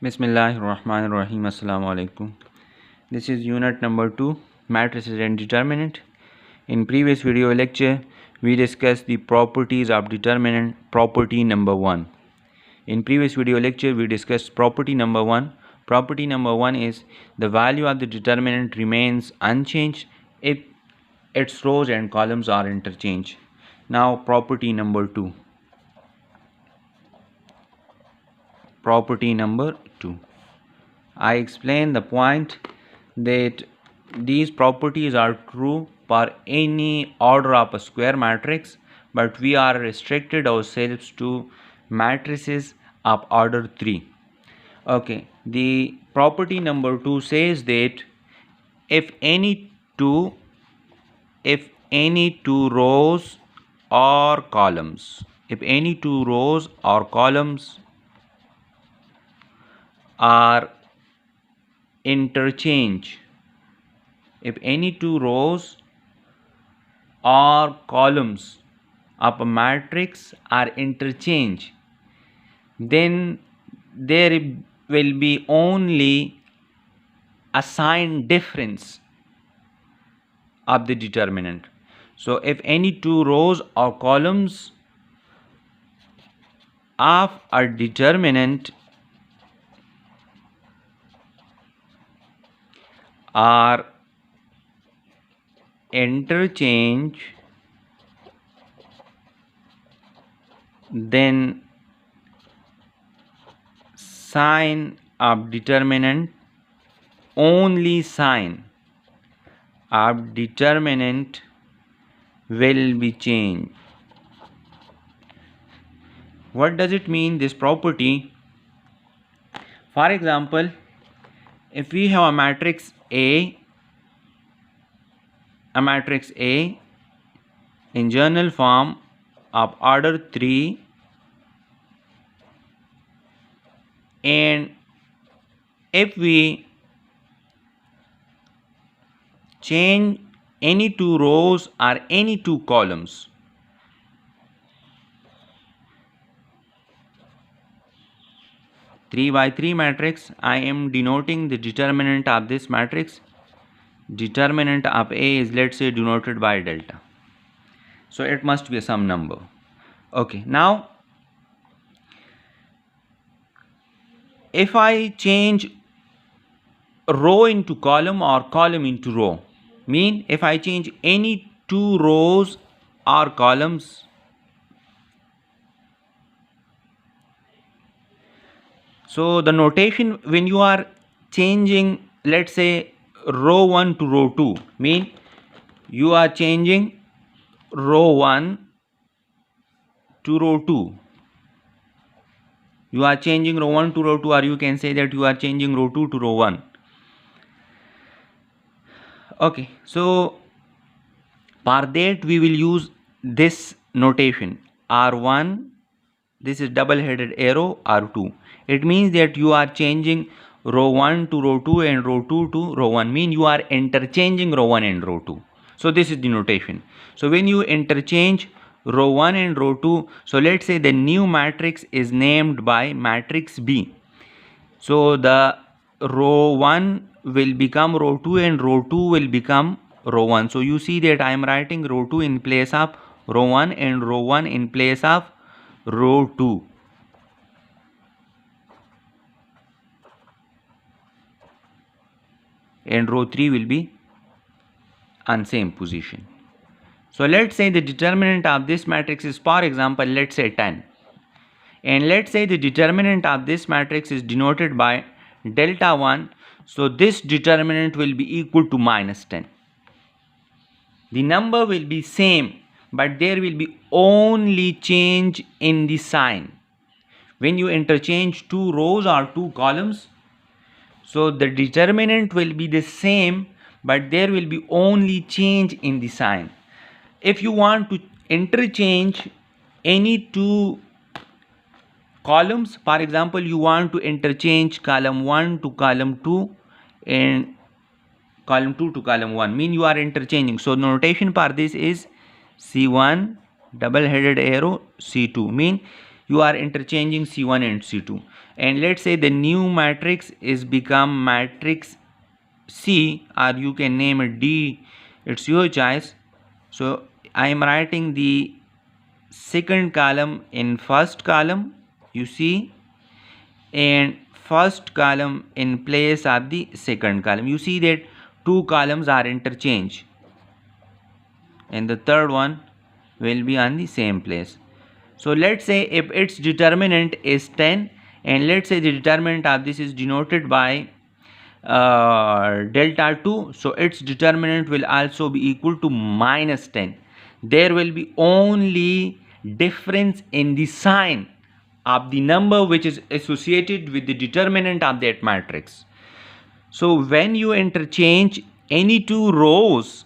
Bismillahirrahmanirrahim. Assalamu alaikum. This is unit number 2, matrices and determinant. In previous video lecture, we discussed the properties of determinant, property number 1. In previous video lecture, we discussed property number 1. Property number 1 is the value of the determinant remains unchanged if its rows and columns are interchanged. Now property number 2. Property number 2. I explained the point that these properties are true for any order of a square matrix, but we are restricted ourselves to matrices of order 3. Okay, the property number 2 says that if any two rows or columns are interchange, if any two rows or columns of a matrix are interchange, then there will be only a sign difference of the determinant. So if any two rows or columns of a determinant are interchange, then sign of determinant, only sign of determinant will be changed. What does it mean, this property? For example, if we have a matrix A in journal form of order 3, and if we change any two rows or any two columns, three by three matrix, I am denoting the determinant of this matrix. Determinant of A is, let's say, denoted by delta, so it must be some number. Okay, now if I change row into column or column into row, mean if I change any two rows or columns, so the notation when you are changing, let's say, row 1 to row 2, mean you are changing row 1 to row 2. You are changing row 1 to row 2, or you can say that you are changing row 2 to row 1. Okay, so for that we will use this notation R1. This is double-headed arrow R2. It means that you are changing row 1 to row 2 and row 2 to row 1, mean you are interchanging row 1 and row 2. So this is the notation. So when you interchange row 1 and row 2, so let's say the new matrix is named by matrix B. So the row 1 will become row 2 and row 2 will become row 1. So you see that I am writing row 2 in place of row 1 and row 1 in place of row 2. And row 3 will be on same position. So let's say the determinant of this matrix is, for example, let's say 10. And let's say the determinant of this matrix is denoted by delta 1. So this determinant will be equal to minus 10. The number will be same, but there will be only change in the sign. When you interchange two rows or two columns, so the determinant will be the same, but there will be only change in the sign. If you want to interchange any two columns, for example, you want to interchange column 1 to column 2 and column 2 to column 1, mean you are interchanging. So notation for this is C1 double-headed arrow C2, mean you are interchanging C1 and C2. and let's say the new matrix is become matrix C, or you can name it D, it's your choice. So I am writing the second column in first column, you see, and first column in place of the second column. You see that two columns are interchanged, and the third one will be on the same place. So let's say if its determinant is 10, and let's say the determinant of this is denoted by delta 2, so its determinant will also be equal to minus 10. There will be only difference in the sign of the number which is associated with the determinant of that matrix. So when you interchange any two rows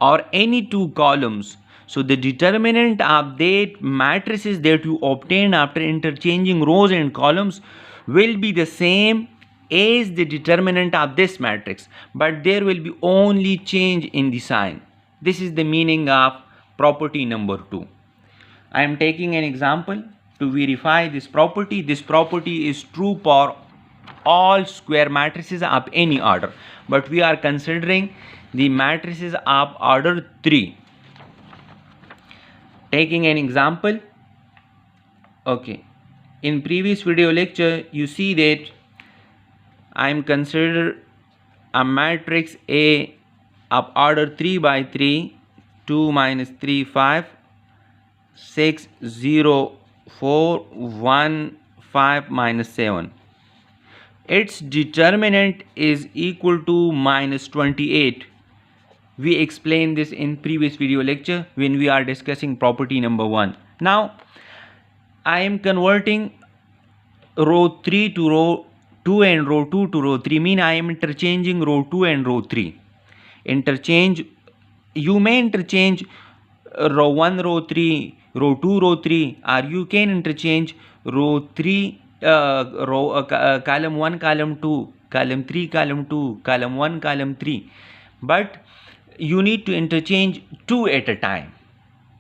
or any two columns, so the determinant of that matrices that you obtain after interchanging rows and columns will be the same as the determinant of this matrix, but there will be only change in the sign. This is the meaning of property number 2. I am taking an example to verify this property. This property is true for all square matrices of any order, but we are considering the matrices of order 3. Taking an example, okay, in previous video lecture you see that I am consider a matrix A of order 3 by 3, 2 minus 3 5, 6 0 4 1 5 minus 7. Its determinant is equal to minus 28. We explained this in previous video lecture when we are discussing property number 1. Now I am converting row 3 to row 2 and row 2 to row 3, mean I am interchanging row 2 and row 3. Interchange, you may interchange row 1 row 3, row 2 row 3, or you can interchange row 3 column 1 column 2, column 3 column 2, column 1 column 3, but you need to interchange 2 at a time,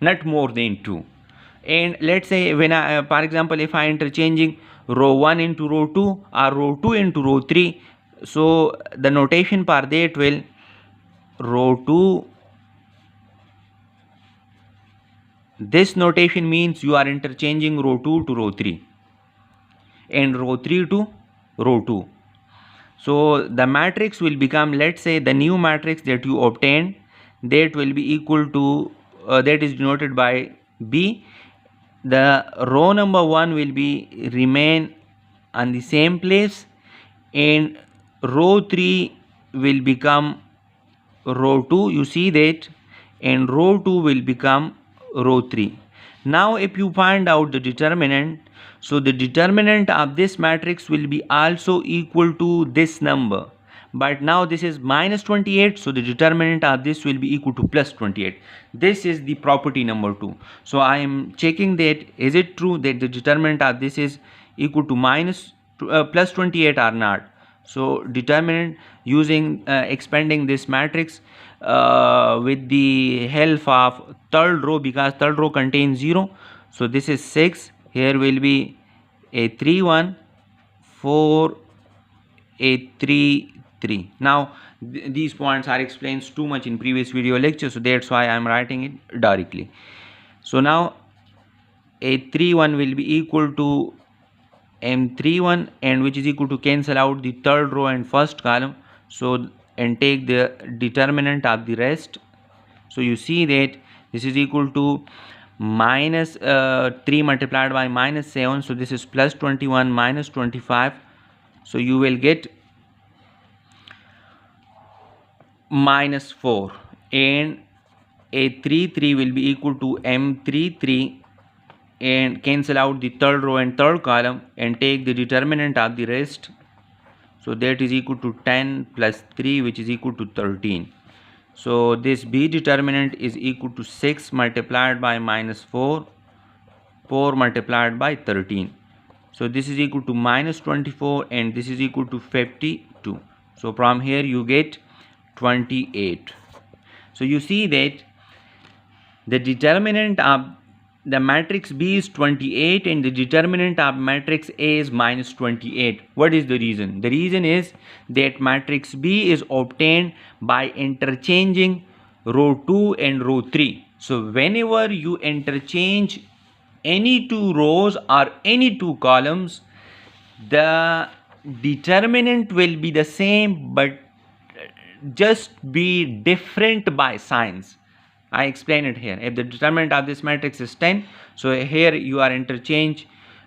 not more than 2. And let's say when I for example if I interchanging row 1 into row 2 or row 2 into row 3, so the notation for that will row 2, this notation means you are interchanging row 2 to row 3 and row 3 to row 2. So the matrix will become, let's say the new matrix that you obtained, that will be equal to that is denoted by B. The row number 1 will be remain on the same place, and row 3 will become row 2, you see that, and row 2 will become row 3. Now if you find out the determinant, so the determinant of this matrix will be also equal to this number, but now this is minus 28, so the determinant of this will be equal to plus 28. This is the property number 2. So I am checking that is it true that the determinant of this is equal to plus 28 or not. So determinant using expanding this matrix with the help of third row, because third row contains 0, so this is 6, here will be a 3 1 4 a 3 3. Now these points are explained too much in previous video lecture, so that's why I am writing it directly. So now a 3 1 will be equal to m3 1, and which is equal to cancel out the third row and first column, so and take the determinant of the rest. So you see that this is equal to minus 3 multiplied by minus 7, so this is plus 21 minus 25, so you will get minus 4, and a 3 3 will be equal to m3 3, and cancel out the third row and third column and take the determinant of the rest, so that is equal to 10 plus 3, which is equal to 13. So this B determinant is equal to 6 multiplied by minus 4, 4 multiplied by 13, so this is equal to minus 24, and this is equal to 52. So from here you get 28. So you see that the determinant of the matrix B is 28 and the determinant of matrix A is minus 28. What is the reason? The reason is that matrix B is obtained by interchanging row 2 and row 3. So whenever you interchange any two rows or any two columns, the determinant will be the same but just be different by signs. I explain it here. If the determinant of this matrix is 10, so here you are interchanging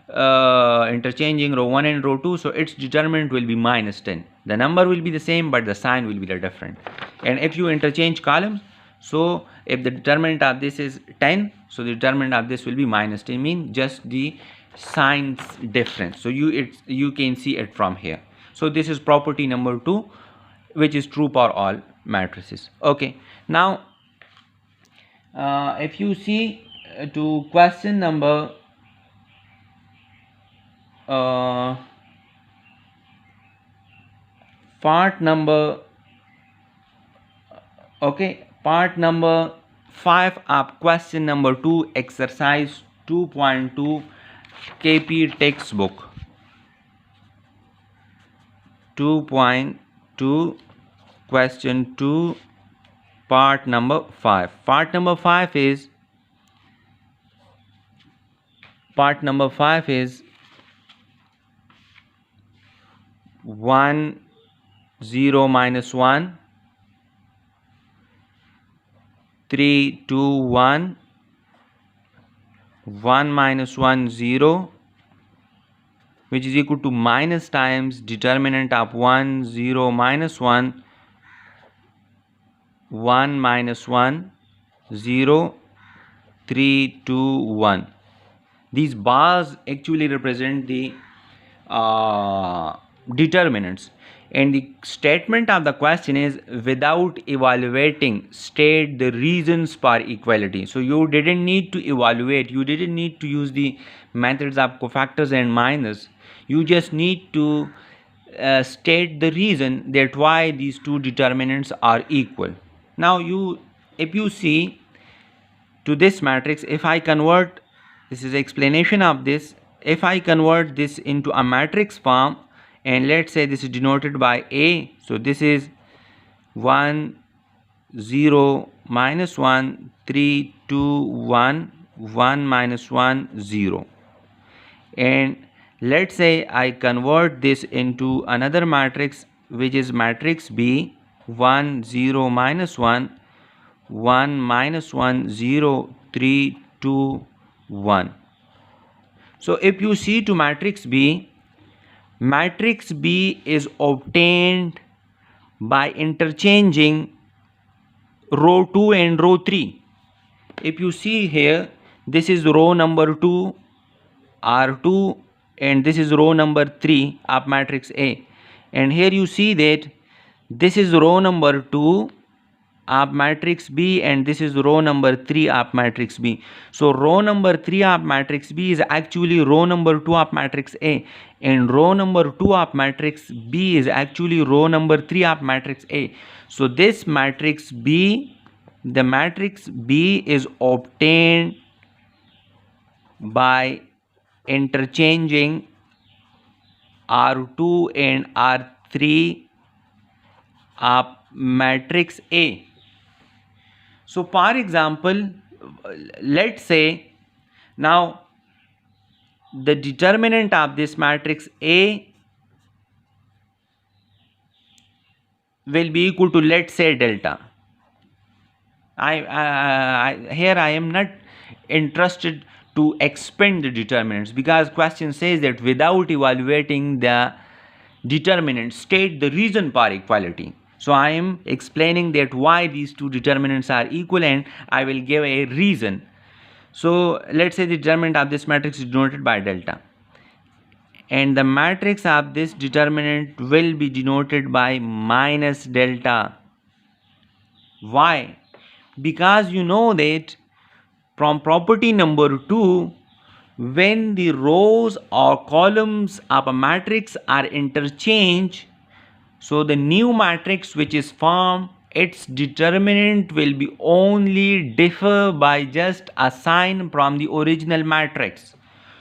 row 1 and row 2, so its determinant will be minus 10. The number will be the same but the sign will be different. And if you interchange columns, so if the determinant of this is 10, so the determinant of this will be minus 10, mean just the signs difference. So you can see it from here. So this is property number 2, which is true for all matrices. Okay, now if you see to question number part number 5 of question number 2, exercise 2.2 KP textbook. 2.2 question 2 part number 5. Part number 5 is 1 0 minus 1 3 2 1 1 minus 1 0, which is equal to minus times determinant of 1 0 minus 1 1 minus 1 0 3 2 1. These bars actually represent the determinants, and the statement of the question is, without evaluating, state the reasons for equality. So you didn't need to evaluate, you didn't need to use the methods of cofactors and minus. You just need to state the reason that why these two determinants are equal. Now if you see to this matrix, if I convert, this is explanation of this, if I convert this into a matrix form, and let's say this is denoted by A, so this is 1 0 minus 1 3 2 1 1 minus 1 0, and let's say I convert this into another matrix, which is matrix B, 1 0 minus 1 1 minus 1 0 3 2 1. So if you see to matrix B is obtained by interchanging row 2 and row 3. If you see here, this is row number 2 R2 and this is row number 3 of matrix A, and here you see that this is row number 2 of matrix B and this is row number 3 of matrix B. So row number 3 of matrix B is actually row number 2 of matrix A, and row number 2 of matrix B is actually row number 3 of matrix A. So this matrix B, the matrix B is obtained by interchanging R2 and R3 of matrix A. So for example, let's say now the determinant of this matrix A will be equal to, let's say, delta. Here I am not interested to expand the determinants, because question says that without evaluating the determinants, state the reason for equality. So I am explaining that why these two determinants are equal, and I will give a reason. So let's say the determinant of this matrix is denoted by delta, and the matrix of this determinant will be denoted by minus delta. Why? Because you know that from property number 2, when the rows or columns of a matrix are interchanged, so the new matrix which is formed its determinant will be only differ by just a sign from the original matrix.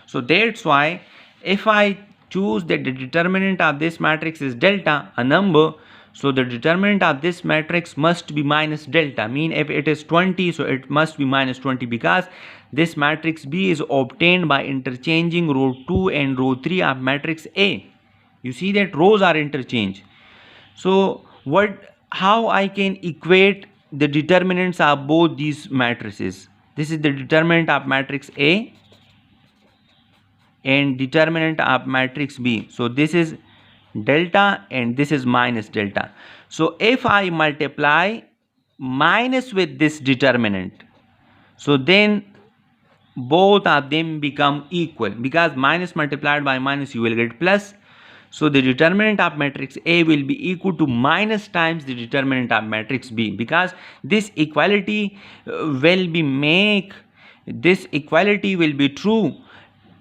So that's why if I choose that the determinant of this matrix is delta, a number, so the determinant of this matrix must be minus delta. Mean if it is 20, so it must be minus 20, because this matrix B is obtained by interchanging row 2 and row 3 of matrix A. You see that rows are interchanged. So how I can equate the determinants of both these matrices? This is the determinant of matrix A and determinant of matrix B. So this is delta and this is minus delta. So if I multiply minus with this determinant, so then both of them become equal, because minus multiplied by minus you will get plus. So the determinant of matrix A will be equal to minus times the determinant of matrix B, because this equality will be true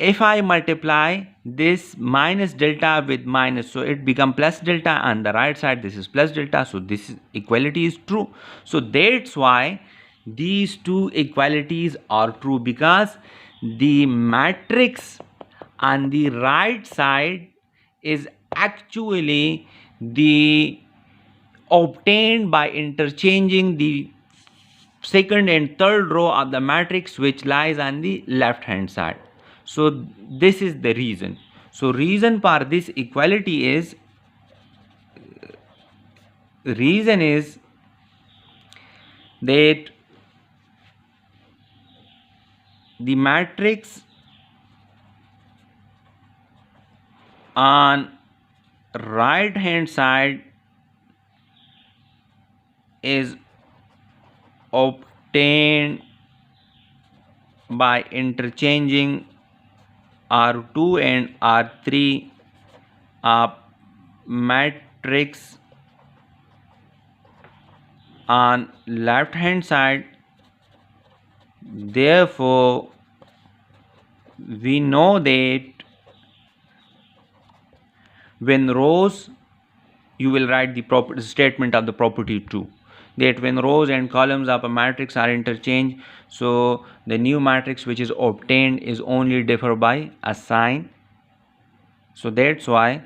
if I multiply this minus delta with minus, so it become plus delta. On the right side this is plus delta, so this equality is true. So that's why these two equalities are true, because the matrix on the right side is actually the obtained by interchanging the second and third row of the matrix which lies on the left hand side. So this is the reason. So reason for this equality is that the matrix on right hand side is obtained by interchanging R2 and R3 of matrix on left hand side. Therefore we know that when rows, you will write the statement of the property 2, that when rows and columns of a matrix are interchanged, so the new matrix which is obtained is only differ by a sign. So that's why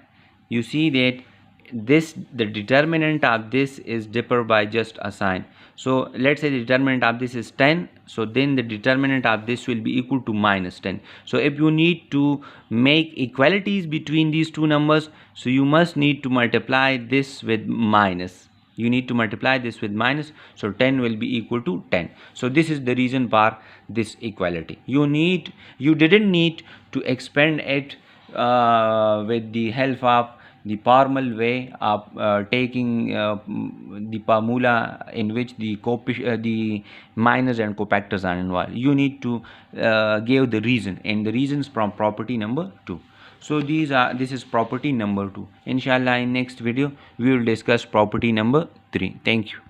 you see that the determinant of this is differ by just a sign. So let's say the determinant of this is 10, so then the determinant of this will be equal to minus 10. So if you need to make equalities between these two numbers, so you must need to multiply this with minus. You need to multiply this with minus, so 10 will be equal to 10. So this is the reason for this equality. You didn't need to expand it with the help of the formal way of taking the formula in which the minors and cofactors are involved. You need to give the reason, and the reasons from property number 2. So this is property number 2. Inshallah, in next video we will discuss property number 3. Thank you.